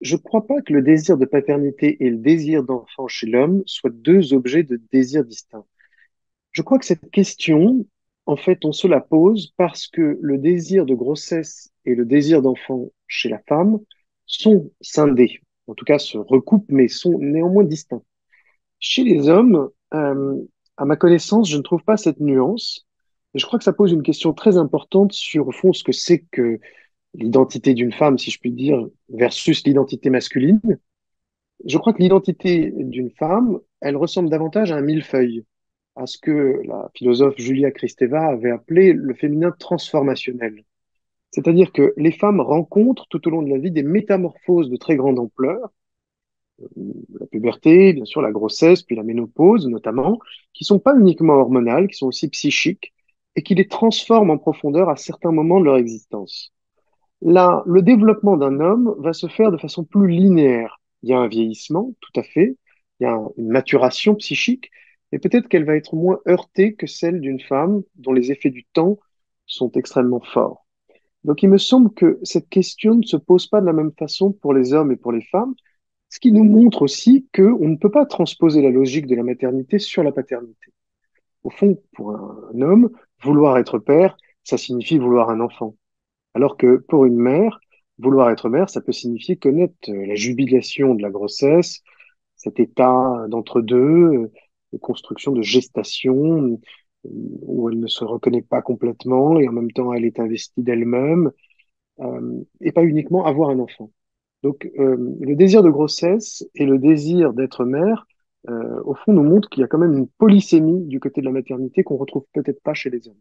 je ne crois pas que le désir de paternité et le désir d'enfant chez l'homme soient deux objets de désir distincts. Je crois que cette question, en fait, on se la pose parce que le désir de grossesse et le désir d'enfant chez la femme sont scindés, en tout cas se recoupent, mais sont néanmoins distincts. Chez les hommes, à ma connaissance, je ne trouve pas cette nuance. Et je crois que ça pose une question très importante sur, au fond, ce que c'est que l'identité d'une femme, si je puis dire, versus l'identité masculine. Je crois que l'identité d'une femme, elle ressemble davantage à un millefeuille, à ce que la philosophe Julia Kristeva avait appelé le féminin transformationnel. C'est-à-dire que les femmes rencontrent tout au long de la vie des métamorphoses de très grande ampleur, la puberté, bien sûr la grossesse, puis la ménopause notamment, qui sont pas uniquement hormonales, qui sont aussi psychiques, et qui les transforment en profondeur à certains moments de leur existence. Là, le développement d'un homme va se faire de façon plus linéaire. Il y a un vieillissement, tout à fait, il y a une maturation psychique, et peut-être qu'elle va être moins heurtée que celle d'une femme dont les effets du temps sont extrêmement forts. Donc il me semble que cette question ne se pose pas de la même façon pour les hommes et pour les femmes, ce qui nous montre aussi qu'on ne peut pas transposer la logique de la maternité sur la paternité. Au fond, pour un homme, vouloir être père, ça signifie vouloir un enfant. Alors que pour une mère, vouloir être mère, ça peut signifier connaître la jubilation de la grossesse, cet état d'entre-deux, de construction de gestation, où elle ne se reconnaît pas complètement et en même temps elle est investie d'elle-même, et pas uniquement avoir un enfant. Donc le désir de grossesse et le désir d'être mère, au fond, nous montrent qu'il y a quand même une polysémie du côté de la maternité qu'on retrouve peut-être pas chez les hommes.